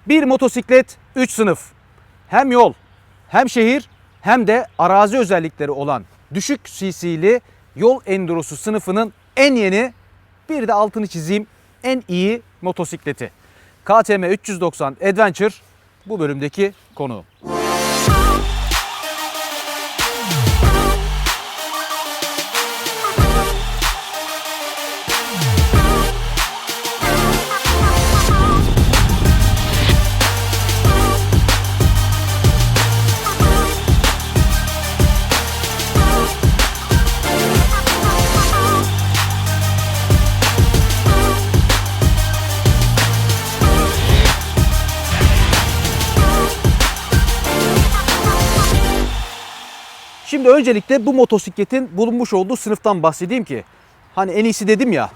Bir motosiklet 3 sınıf. Hem yol, hem şehir, hem de arazi özellikleri olan düşük cc'li yol endurosu sınıfının en yeni, bir de altını çizeyim, en iyi motosikleti. KTM 390 Adventure bu bölümdeki konu. Şimdi öncelikle bu motosikletin bulunmuş olduğu sınıftan bahsedeyim ki hani en iyisi dedim ya,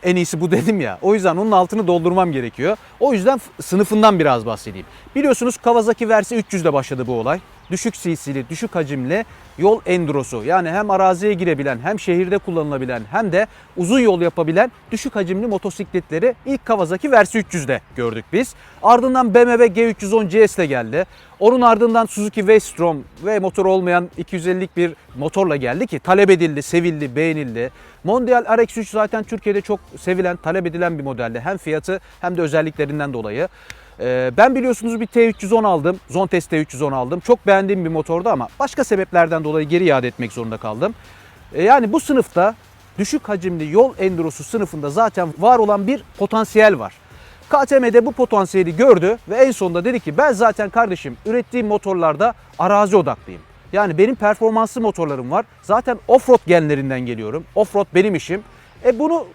en iyisi bu dedim ya. O yüzden onun altını doldurmam gerekiyor. O yüzden sınıfından biraz bahsedeyim. Biliyorsunuz Kawasaki Versa 300'de başladı bu olay. Düşük cc'li, düşük hacimli yol endurosu. Yani hem araziye girebilen, hem şehirde kullanılabilen, hem de uzun yol yapabilen düşük hacimli motosikletleri ilk Kawasaki Versa 300'de gördük biz. Ardından BMW G310 GS ile geldi. Onun ardından Suzuki V-Strom ve motor olmayan 250'lik bir motorla geldi ki talep edildi, sevildi, beğenildi. Mondial RX3 zaten Türkiye'de çok sevilen, talep edilen bir modeldi. Hem fiyatı hem de özelliklerinden dolayı. Ben biliyorsunuz bir T310 aldım. Zontes T310 aldım. Çok beğendiğim bir motordu ama başka sebeplerden dolayı geri iade etmek zorunda kaldım. Yani bu sınıfta düşük hacimli yol endurosu sınıfında zaten var olan bir potansiyel var. KTM'de bu potansiyeli gördü ve en sonunda dedi ki ben zaten kardeşim ürettiğim motorlarda arazi odaklıyım. Yani benim performanslı motorlarım var. Zaten offroad genlerinden geliyorum. Offroad benim işim. Bunu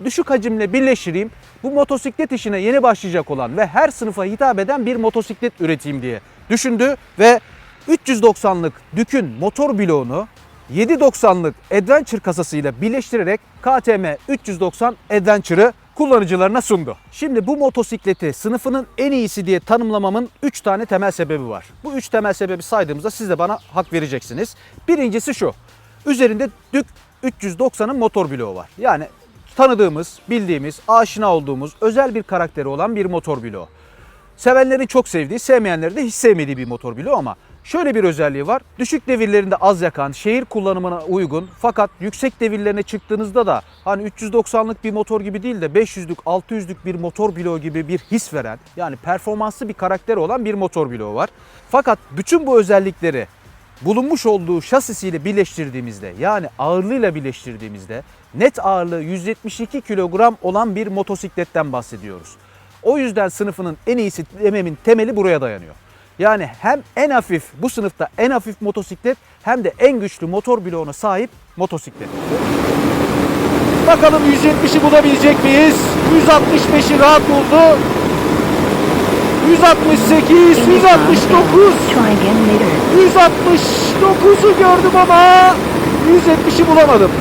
düşük hacimle birleştireyim. Bu motosiklet işine yeni başlayacak olan ve her sınıfa hitap eden bir motosiklet üreteyim diye düşündü ve 390'lık Dük'ün motor bloğunu 790'lık Adventure kasasıyla birleştirerek KTM 390 Adventure'ı kullanıcılarına sundu. Şimdi bu motosikleti sınıfının en iyisi diye tanımlamamın 3 tane temel sebebi var. Bu 3 temel sebebi saydığımızda siz de bana hak vereceksiniz. Birincisi şu. Üzerinde Dük 390'ın motor bloğu var. Yani tanıdığımız, bildiğimiz, aşina olduğumuz özel bir karakteri olan bir motor bloğu. Sevenlerin çok sevdiği, sevmeyenlerin de hiç sevmediği bir motor bloğu ama şöyle bir özelliği var. Düşük devirlerinde az yakan, şehir kullanımına uygun fakat yüksek devirlerine çıktığınızda da hani 390'lık bir motor gibi değil de 500'lük, 600'lük bir motor bloğu gibi bir his veren, yani performanslı bir karakteri olan bir motor bloğu var. Fakat bütün bu özellikleri bulunmuş olduğu şasisiyle birleştirdiğimizde, yani ağırlığıyla birleştirdiğimizde net ağırlığı 172 kilogram olan bir motosikletten bahsediyoruz. O yüzden sınıfının en iyisi dememin temeli buraya dayanıyor. Yani hem en hafif, bu sınıfta en hafif motosiklet hem de en güçlü motor bloğuna sahip motosiklet. Bakalım 170'i bulabilecek miyiz? 165'i rahat buldu. 168, 169. 169'u gördüm ama 170'i bulamadım.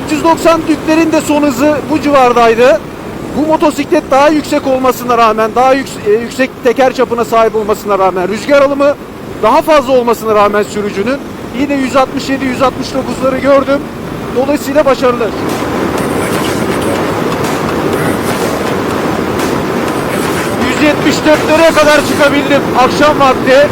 390 Düklerin de son hızı bu civardaydı. Bu motosiklet daha yüksek olmasına rağmen, daha yüksek teker çapına sahip olmasına rağmen, rüzgar alımı daha fazla olmasına rağmen sürücünün yine 167-169'ları gördüm. Dolayısıyla başarılı. 174'lere kadar çıkabildim akşam vakti.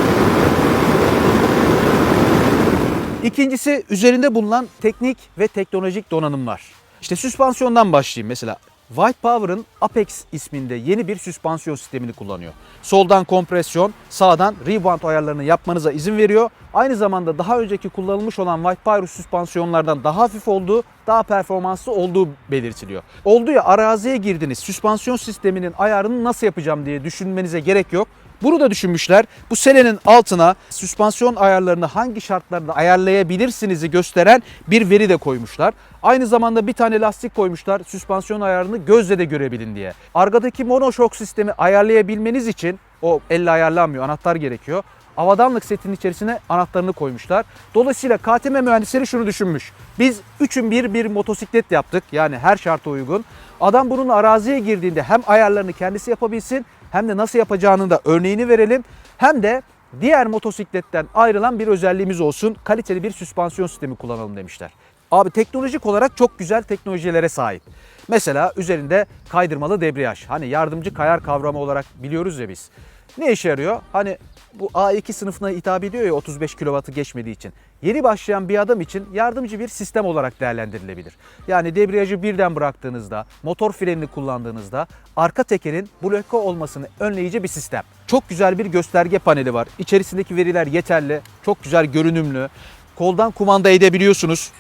İkincisi üzerinde bulunan teknik ve teknolojik donanımlar. İşte süspansiyondan başlayayım mesela. White Power'ın Apex isminde yeni bir süspansiyon sistemini kullanıyor. Soldan kompresyon, sağdan rebound ayarlarını yapmanıza izin veriyor. Aynı zamanda daha önceki kullanılmış olan White Power süspansiyonlardan daha hafif olduğu, daha performanslı olduğu belirtiliyor. Oldu ya araziye girdiniz, süspansiyon sisteminin ayarını nasıl yapacağım diye düşünmenize gerek yok. Bunu da düşünmüşler. Bu selenin altına süspansiyon ayarlarını hangi şartlarda ayarlayabilirsinizi gösteren bir veri de koymuşlar. Aynı zamanda bir tane lastik koymuşlar süspansiyon ayarını gözle de görebilin diye. Arkadaki monoşok sistemi ayarlayabilmeniz için o elle ayarlanmıyor, anahtar gerekiyor. Avadanlık setinin içerisine anahtarını koymuşlar. Dolayısıyla KTM mühendisleri şunu düşünmüş. Biz 3'ün bir motosiklet yaptık. Yani her şarta uygun. Adam bunun araziye girdiğinde hem ayarlarını kendisi yapabilsin hem de nasıl yapacağını da örneğini verelim. Hem de diğer motosikletten ayrılan bir özelliğimiz olsun. Kaliteli bir süspansiyon sistemi kullanalım demişler. Abi teknolojik olarak çok güzel teknolojilere sahip. Mesela üzerinde kaydırmalı debriyaj. Hani yardımcı kayar kavramı olarak biliyoruz ya biz. Ne işe yarıyor? Hani bu A2 sınıfına hitap ediyor ya 35 kW'ı geçmediği için. Yeni başlayan bir adam için yardımcı bir sistem olarak değerlendirilebilir. Yani debriyajı birden bıraktığınızda, motor frenini kullandığınızda arka tekerin bloke olmasını önleyici bir sistem. Çok güzel bir gösterge paneli var. İçerisindeki veriler yeterli, çok güzel görünümlü. Koldan kumanda edebiliyorsunuz.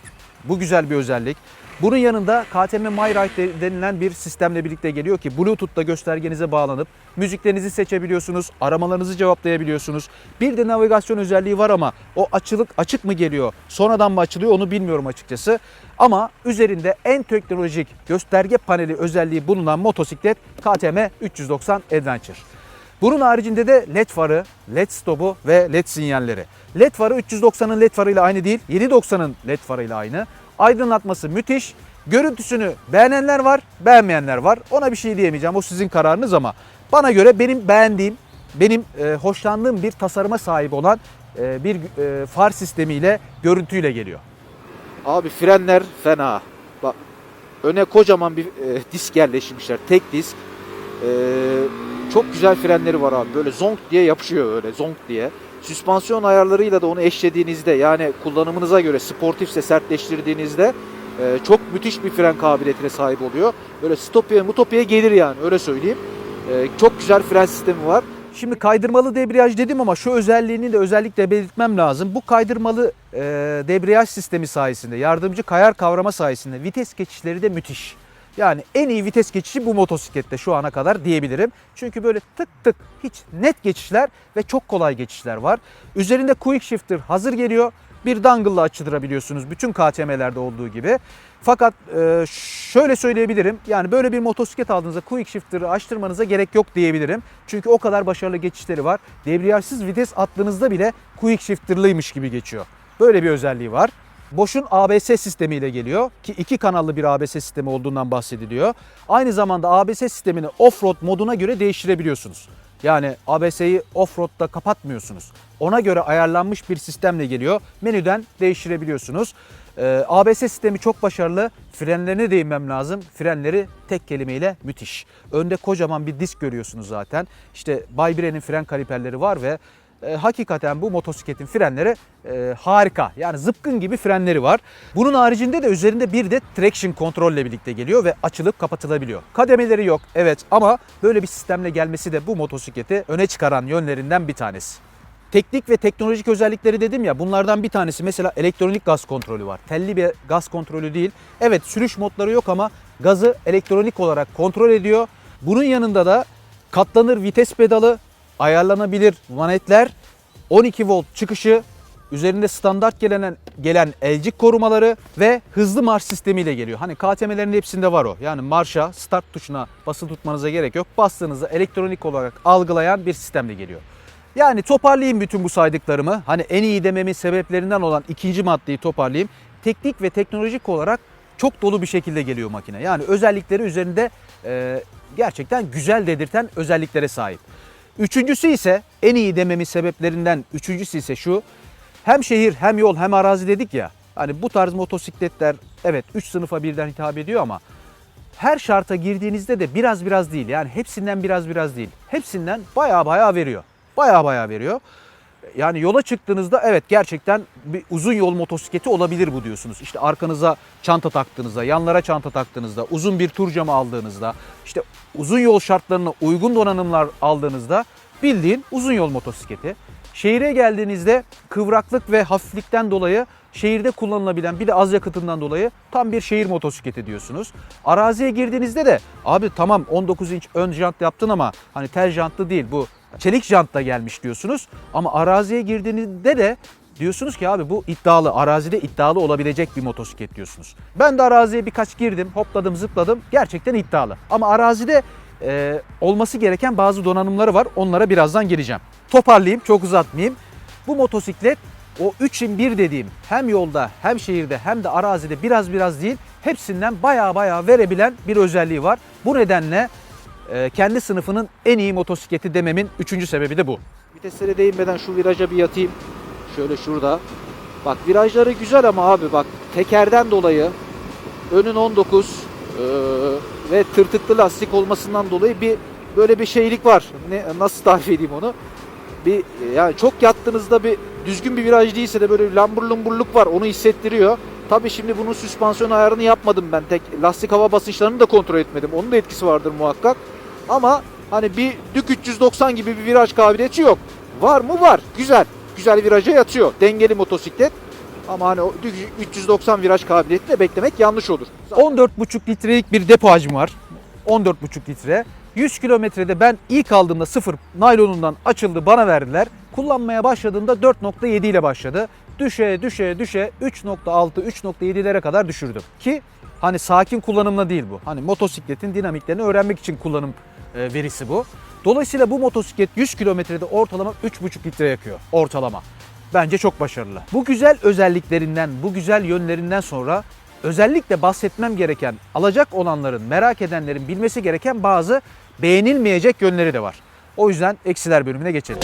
Bu güzel bir özellik. Bunun yanında KTM MyRide denilen bir sistemle birlikte geliyor ki Bluetooth'ta göstergenize bağlanıp müziklerinizi seçebiliyorsunuz, aramalarınızı cevaplayabiliyorsunuz. Bir de navigasyon özelliği var ama o açık mı geliyor, sonradan mı açılıyor onu bilmiyorum açıkçası. Ama üzerinde en teknolojik gösterge paneli özelliği bulunan motosiklet KTM 390 Adventure. Bunun haricinde de LED farı, LED stopu ve LED sinyalleri. LED farı 390'ın LED farıyla aynı değil, 790'ın LED farıyla aynı. Aydınlatması müthiş. Görüntüsünü beğenenler var, beğenmeyenler var. Ona bir şey diyemeyeceğim. O sizin kararınız ama bana göre benim beğendiğim, benim hoşlandığım bir tasarıma sahip olan bir far sistemiyle, görüntüyle geliyor. Abi frenler fena. Bak öne kocaman bir disk yerleştirmişler. Tek disk. Çok güzel frenleri var abi. Böyle zonk diye yapışıyor öyle zonk diye. Süspansiyon ayarlarıyla da onu eşlediğinizde yani kullanımınıza göre sportifse sertleştirdiğinizde çok müthiş bir fren kabiliyetine sahip oluyor. Böyle stopiye gelir yani öyle söyleyeyim. Çok güzel fren sistemi var. Şimdi kaydırmalı debriyaj dedim ama şu özelliğini de özellikle belirtmem lazım. Bu kaydırmalı debriyaj sistemi sayesinde, yardımcı kayar kavrama sayesinde vites geçişleri de müthiş. Yani en iyi vites geçişi bu motosiklette şu ana kadar diyebilirim. Çünkü böyle tık tık hiç net geçişler ve çok kolay geçişler var. Üzerinde quick shifter hazır geliyor. Bir dongle'la açtırabiliyorsunuz bütün KTM'lerde olduğu gibi. Fakat şöyle söyleyebilirim. Yani böyle bir motosiklet aldığınızda quick shifter'ı açtırmanıza gerek yok diyebilirim. Çünkü o kadar başarılı geçişleri var. Debriyajsız vites attığınızda bile quick shifter'lıymış gibi geçiyor. Böyle bir özelliği var. Bosch'un ABS sistemiyle geliyor ki 2 kanallı bir ABS sistemi olduğundan bahsediliyor. Aynı zamanda ABS sistemini off-road moduna göre değiştirebiliyorsunuz. Yani ABS'yi off-road'da kapatmıyorsunuz. Ona göre ayarlanmış bir sistemle geliyor. Menüden değiştirebiliyorsunuz. ABS sistemi çok başarılı. Frenlerine değinmem lazım. Frenleri tek kelimeyle müthiş. Önde kocaman bir disk görüyorsunuz zaten. İşte Bay Biren'in fren kaliperleri var ve hakikaten bu motosikletin frenleri harika. Yani zıpkın gibi frenleri var. Bunun haricinde de üzerinde bir de traction kontrolle birlikte geliyor ve açılıp kapatılabiliyor. Kademeleri yok evet ama böyle bir sistemle gelmesi de bu motosikleti öne çıkaran yönlerinden bir tanesi. Teknik ve teknolojik özellikleri dedim ya, bunlardan bir tanesi mesela elektronik gaz kontrolü var. Telli bir gaz kontrolü değil. Evet, sürüş modları yok ama gazı elektronik olarak kontrol ediyor. Bunun yanında da katlanır vites pedalı, ayarlanabilir manetler, 12 volt çıkışı, üzerinde standart gelen elcik korumaları ve hızlı marş sistemiyle geliyor. Hani KTM'lerin hepsinde var o. Yani marşa, start tuşuna basılı tutmanıza gerek yok. Bastığınızda elektronik olarak algılayan bir sistemle geliyor. Yani toparlayayım bütün bu saydıklarımı. Hani en iyi dememin sebeplerinden olan ikinci maddeyi toparlayayım. Teknik ve teknolojik olarak çok dolu bir şekilde geliyor makine. Yani özellikleri üzerinde gerçekten güzel dedirten özelliklere sahip. Üçüncüsü ise en iyi dememin sebeplerinden üçüncüsü ise şu. Hem şehir hem yol hem arazi dedik ya. Hani bu tarz motosikletler evet 3 sınıfa birden hitap ediyor ama her şarta girdiğinizde de biraz değil. Yani hepsinden biraz değil. Hepsinden baya veriyor. Baya veriyor. Yani yola çıktığınızda evet gerçekten bir uzun yol motosikleti olabilir bu diyorsunuz. İşte arkanıza çanta taktığınızda, yanlara çanta taktığınızda, uzun bir tur camı aldığınızda, işte uzun yol şartlarına uygun donanımlar aldığınızda bildiğin uzun yol motosikleti. Şehire geldiğinizde kıvraklık ve hafiflikten dolayı şehirde kullanılabilen bir de az yakıtından dolayı tam bir şehir motosikleti diyorsunuz. Araziye girdiğinizde de abi tamam 19 inç ön jant yaptın ama hani tel jantlı değil bu çelik jantla gelmiş diyorsunuz. Ama araziye girdiğinizde de diyorsunuz ki abi bu iddialı, arazide iddialı olabilecek bir motosiklet diyorsunuz. Ben de araziye birkaç girdim, hopladım, zıpladım. Gerçekten iddialı. Ama arazide olması gereken bazı donanımları var. Onlara birazdan geleceğim. Toparlayayım, çok uzatmayayım. Bu motosiklet o 3'in 1 dediğim hem yolda hem şehirde hem de arazide biraz değil hepsinden baya verebilen bir özelliği var. Bu nedenle kendi sınıfının en iyi motosikleti dememin 3. sebebi de bu. Viteslere değinmeden şu viraja bir yatayım. Şöyle şurada. Bak virajları güzel ama abi bak tekerden dolayı önün 19 ve tırtıklı lastik olmasından dolayı böyle bir şeylik var. Nasıl tarif edeyim onu? Yani çok yattığınızda düzgün bir viraj değilse de böyle lambur lumburluk var. Onu hissettiriyor. Tabii şimdi bunun süspansiyon ayarını yapmadım ben. Lastik hava basınçlarını da kontrol etmedim. Onun da etkisi vardır muhakkak. Ama hani bir Dük 390 gibi bir viraj kabiliyeti yok. Var mı? Var. Güzel. Güzel viraja yatıyor. Dengeli motosiklet. Ama hani o Dük 390 viraj kabiliyetini de beklemek yanlış olur. 14,5 litrelik bir depo hacmi var. 14,5 litre. 100 kilometrede ben ilk aldığımda sıfır naylonundan açıldı, bana verdiler. Kullanmaya başladığımda 4,7 ile başladı. Düşe 3,6 3,7'lere kadar düşürdüm. Ki hani sakin kullanımla değil bu. Hani motosikletin dinamiklerini öğrenmek için kullanım verisi bu. Dolayısıyla bu motosiklet 100 kilometrede ortalama 3,5 litre yakıyor ortalama. Bence çok başarılı. Bu güzel özelliklerinden, bu güzel yönlerinden sonra özellikle bahsetmem gereken, alacak olanların, merak edenlerin bilmesi gereken bazı beğenilmeyecek yönleri de var. O yüzden eksiler bölümüne geçelim.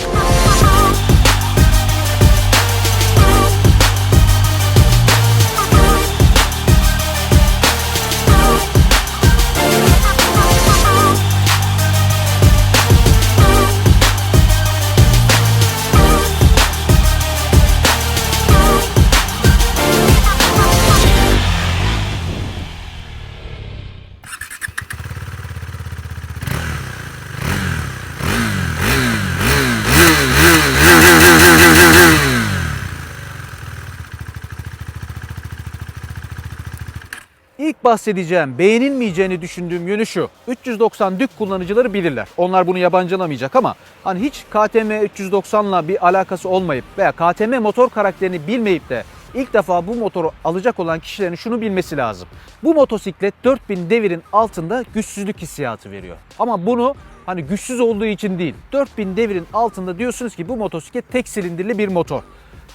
İlk bahsedeceğim, beğenilmeyeceğini düşündüğüm yönü şu. 390 Dük kullanıcıları bilirler. Onlar bunu yabancılamayacak ama hani hiç KTM 390'la bir alakası olmayıp veya KTM motor karakterini bilmeyip de ilk defa bu motoru alacak olan kişilerin şunu bilmesi lazım. Bu motosiklet 4000 devirin altında güçsüzlük hissiyatı veriyor. Ama bunu hani güçsüz olduğu için değil, 4000 devirin altında diyorsunuz ki bu motosiklet tek silindirli bir motor.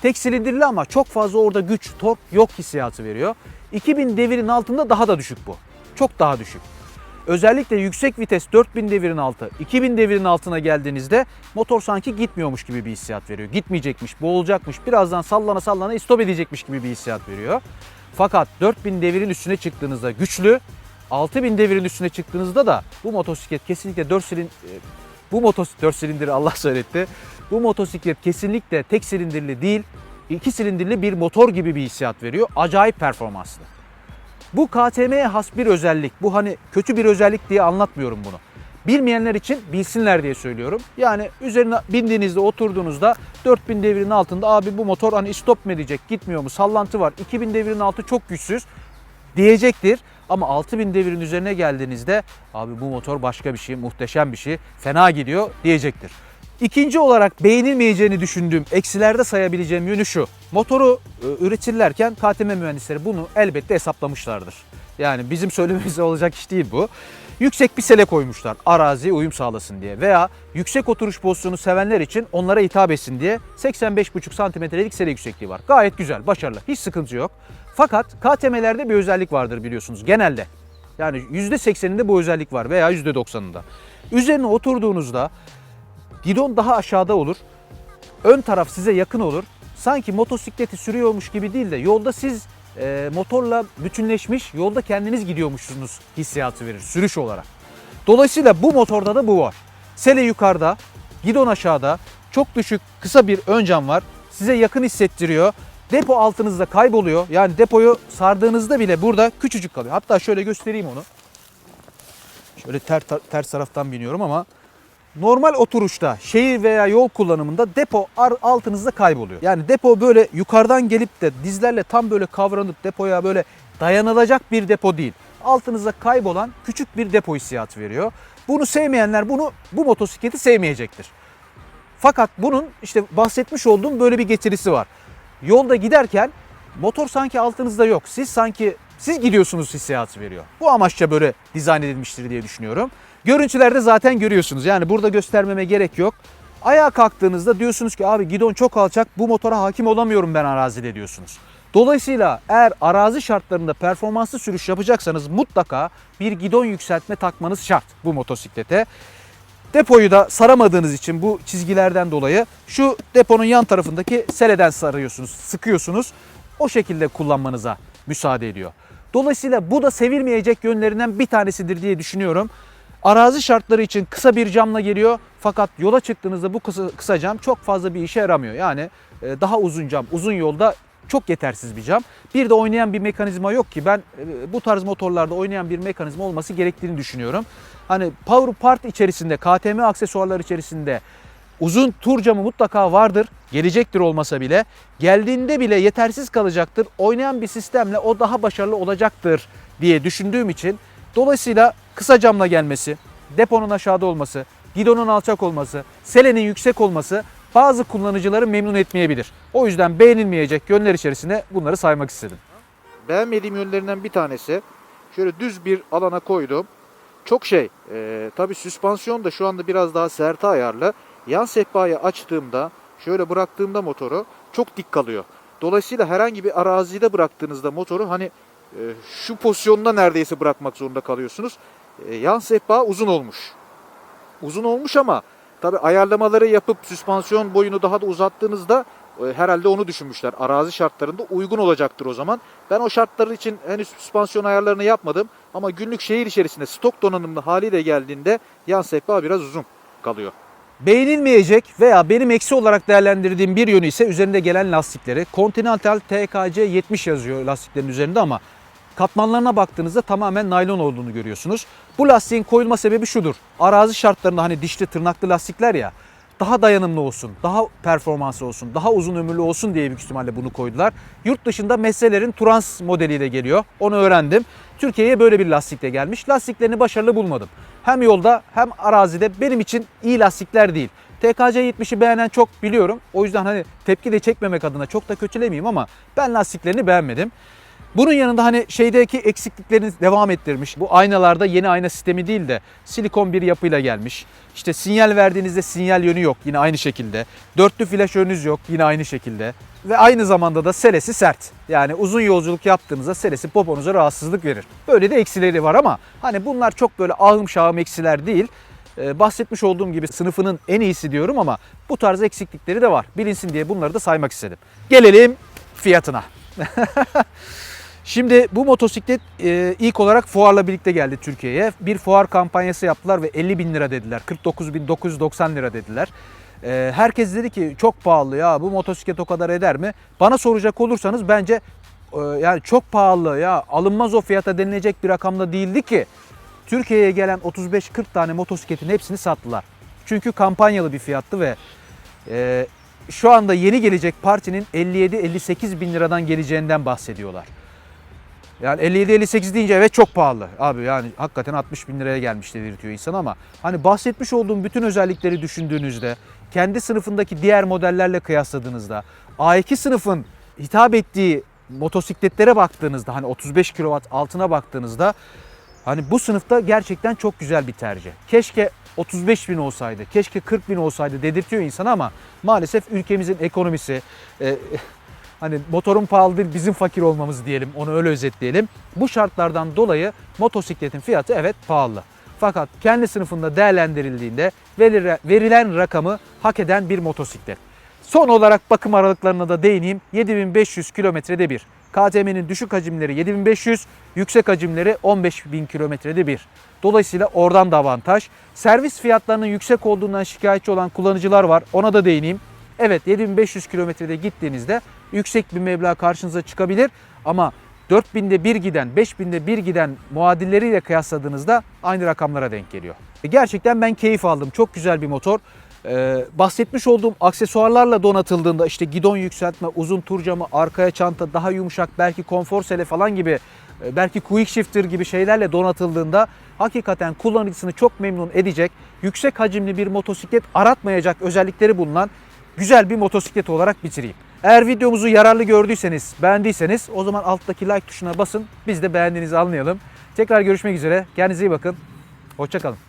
Tek silindirli ama çok fazla orada güç, tork yok hissiyatı veriyor. 2000 devirin altında daha da düşük bu. Çok daha düşük. Özellikle yüksek vites 4000 devirin altı, 2000 devirin altına geldiğinizde motor sanki gitmiyormuş gibi bir hissiyat veriyor. Gitmeyecekmiş, boğulacakmış, birazdan sallana sallana istop edecekmiş gibi bir hissiyat veriyor. Fakat 4000 devirin üstüne çıktığınızda güçlü, 6000 devirin üstüne çıktığınızda da bu motosiklet kesinlikle 4 silindir Allah söyletti. Bu motosiklet kesinlikle tek silindirli değil, 2 silindirli bir motor gibi bir hissiyat veriyor. Acayip performanslı. Bu KTM'ye has bir özellik. Bu hani kötü bir özellik diye anlatmıyorum bunu. Bilmeyenler için bilsinler diye söylüyorum. Yani üzerine bindiğinizde, oturduğunuzda 4000 devirin altında abi bu motor hani stop mu edecek, gitmiyor mu, sallantı var, 2000 devirin altı çok güçsüz diyecektir. Ama 6000 devirin üzerine geldiğinizde abi bu motor başka bir şey, muhteşem bir şey, fena gidiyor diyecektir. İkinci olarak beğenilmeyeceğini düşündüğüm, eksilerde sayabileceğim yönü şu. Motoru üretirlerken KTM mühendisleri bunu elbette hesaplamışlardır. Yani bizim söylememize olacak iş değil bu. Yüksek bir sele koymuşlar araziye uyum sağlasın diye veya yüksek oturuş pozisyonu sevenler için onlara hitap etsin diye 85,5 santimetrelik sele yüksekliği var. Gayet güzel, başarılı, hiç sıkıntı yok. Fakat KTM'lerde bir özellik vardır biliyorsunuz genelde. Yani %80'inde bu özellik var veya %90'ında. Üzerine oturduğunuzda gidon daha aşağıda olur. Ön taraf size yakın olur. Sanki motosikleti sürüyormuş gibi değil de yolda siz motorla bütünleşmiş, yolda kendiniz gidiyormuşsunuz hissiyatı verir sürüş olarak. Dolayısıyla bu motorda da bu var. Sele yukarıda, gidon aşağıda, çok düşük kısa bir ön cam var. Size yakın hissettiriyor. Depo altınızda kayboluyor. Yani depoyu sardığınızda bile burada küçücük kalıyor. Hatta şöyle göstereyim onu. Şöyle ters taraftan biniyorum ama normal oturuşta, şehir veya yol kullanımında depo altınızda kayboluyor. Yani depo böyle yukarıdan gelip de dizlerle tam böyle kavranıp depoya böyle dayanılacak bir depo değil. Altınızda kaybolan küçük bir depo hissiyatı veriyor. Bunu sevmeyenler bu motosikleti sevmeyecektir. Fakat bunun işte bahsetmiş olduğum böyle bir getirisi var. Yolda giderken motor sanki altınızda yok. Siz gidiyorsunuz hissiyatı veriyor. Bu amaçla böyle dizayn edilmiştir diye düşünüyorum. Görüntülerde zaten görüyorsunuz. Yani burada göstermeme gerek yok. Ayağa kalktığınızda diyorsunuz ki abi gidon çok alçak, bu motora hakim olamıyorum ben arazide diyorsunuz. Dolayısıyla eğer arazi şartlarında performanslı sürüş yapacaksanız mutlaka bir gidon yükseltme takmanız şart bu motosiklete. Depoyu da saramadığınız için bu çizgilerden dolayı şu deponun yan tarafındaki seleden sarıyorsunuz, sıkıyorsunuz. O şekilde kullanmanıza müsaade ediyor. Dolayısıyla bu da sevilmeyecek yönlerinden bir tanesidir diye düşünüyorum. Arazi şartları için kısa bir camla geliyor fakat yola çıktığınızda bu kısa cam çok fazla bir işe yaramıyor. Yani daha uzun cam, uzun yolda çok yetersiz bir cam. Bir de oynayan bir mekanizma yok ki. Ben bu tarz motorlarda oynayan bir mekanizma olması gerektiğini düşünüyorum. Hani Power Part içerisinde, KTM aksesuarlar içerisinde uzun tur camı mutlaka vardır. Gelecektir olmasa bile. Geldiğinde bile yetersiz kalacaktır. Oynayan bir sistemle o daha başarılı olacaktır diye düşündüğüm için dolayısıyla kısa camla gelmesi, deponun aşağıda olması, gidonun alçak olması, selenin yüksek olması bazı kullanıcıları memnun etmeyebilir. O yüzden beğenilmeyecek yönler içerisinde bunları saymak istedim. Beğenmediğim yönlerinden bir tanesi şöyle düz bir alana koydum. Çok tabii süspansiyon da şu anda biraz daha sert ayarlı. Yan sehpayı açtığımda, şöyle bıraktığımda motoru çok dik kalıyor. Dolayısıyla herhangi bir arazide bıraktığınızda motoru şu pozisyonda neredeyse bırakmak zorunda kalıyorsunuz. Yan sehpa uzun olmuş. Uzun olmuş ama tabii ayarlamaları yapıp süspansiyon boyunu daha da uzattığınızda herhalde onu düşünmüşler. Arazi şartlarında uygun olacaktır o zaman. Ben o şartlar için henüz süspansiyon ayarlarını yapmadım. Ama günlük şehir içerisinde stok donanımlı haliyle geldiğinde yan sehpa biraz uzun kalıyor. Beğenilmeyecek veya benim eksi olarak değerlendirdiğim bir yönü ise üzerinde gelen lastikleri. Continental TKC 70 yazıyor lastiklerin üzerinde ama katmanlarına baktığınızda tamamen naylon olduğunu görüyorsunuz. Bu lastiğin koyulma sebebi şudur. Arazi şartlarında hani dişli tırnaklı lastikler ya, daha dayanımlı olsun, daha performanslı olsun, daha uzun ömürlü olsun diye büyük ihtimalle bunu koydular. Yurt dışında Messeler'in Turans modeliyle geliyor. Onu öğrendim. Türkiye'ye böyle bir lastikle gelmiş. Lastiklerini başarılı bulmadım. Hem yolda hem arazide benim için iyi lastikler değil. TKC 70'i beğenen çok biliyorum. O yüzden tepki de çekmemek adına çok da kötülemeyeyim ama ben lastiklerini beğenmedim. Bunun yanında şeydeki eksikliklerini devam ettirmiş. Bu aynalarda yeni ayna sistemi değil de silikon bir yapıyla gelmiş. İşte sinyal verdiğinizde sinyal yönü yok yine aynı şekilde. Dörtlü flaş önünüz yok yine aynı şekilde. Ve aynı zamanda da selesi sert. Yani uzun yolculuk yaptığınızda selesi poponuza rahatsızlık verir. Böyle de eksileri var ama bunlar çok böyle ahım şahım eksiler değil. Bahsetmiş olduğum gibi sınıfının en iyisi diyorum ama bu tarz eksiklikleri de var. Bilinsin diye bunları da saymak istedim. Gelelim fiyatına. Şimdi bu motosiklet ilk olarak fuarla birlikte geldi Türkiye'ye. Bir fuar kampanyası yaptılar ve 50 bin lira dediler. 49.990 lira dediler. Herkes dedi ki çok pahalı ya, bu motosiklet o kadar eder mi? Bana soracak olursanız bence yani çok pahalı ya, alınmaz o fiyata denilecek bir rakamda değildi ki. Türkiye'ye gelen 35-40 tane motosikletin hepsini sattılar. Çünkü kampanyalı bir fiyattı ve şu anda yeni gelecek partinin 57-58 bin liradan geleceğinden bahsediyorlar. Yani 57-58 deyince evet çok pahalı. Abi yani hakikaten 60 bin liraya gelmiş dedirtiyor insan ama bahsetmiş olduğum bütün özellikleri düşündüğünüzde, kendi sınıfındaki diğer modellerle kıyasladığınızda, A2 sınıfın hitap ettiği motosikletlere baktığınızda 35 kW altına baktığınızda bu sınıfta gerçekten çok güzel bir tercih. Keşke 35 bin olsaydı, keşke 40 bin olsaydı dedirtiyor insan ama maalesef ülkemizin ekonomisi, motorun pahalı değil bizim fakir olmamız diyelim, onu öyle özetleyelim. Bu şartlardan dolayı motosikletin fiyatı evet pahalı. Fakat kendi sınıfında değerlendirildiğinde verilen rakamı hak eden bir motosiklet. Son olarak bakım aralıklarına da değineyim. 7500 kilometrede bir. KTM'nin düşük hacimleri 7500, yüksek hacimleri 15.000 kilometrede bir. Dolayısıyla oradan da avantaj. Servis fiyatlarının yüksek olduğundan şikayetçi olan kullanıcılar var. Ona da değineyim. Evet 7500 kilometrede gittiğinizde yüksek bir meblağ karşınıza çıkabilir ama 4000'de bir giden, 5000'de bir giden muadilleriyle kıyasladığınızda aynı rakamlara denk geliyor. Gerçekten ben keyif aldım. Çok güzel bir motor. Bahsetmiş olduğum aksesuarlarla donatıldığında işte gidon yükseltme, uzun tur camı, arkaya çanta, daha yumuşak belki konfor sele falan gibi, belki quick shifter gibi şeylerle donatıldığında hakikaten kullanıcısını çok memnun edecek, yüksek hacimli bir motosiklet aratmayacak özellikleri bulunan güzel bir motosiklet olarak bitireyim. Eğer videomuzu yararlı gördüyseniz, beğendiyseniz o zaman alttaki like tuşuna basın. Biz de beğendiğinizi anlayalım. Tekrar görüşmek üzere. Kendinize iyi bakın. Hoşça kalın.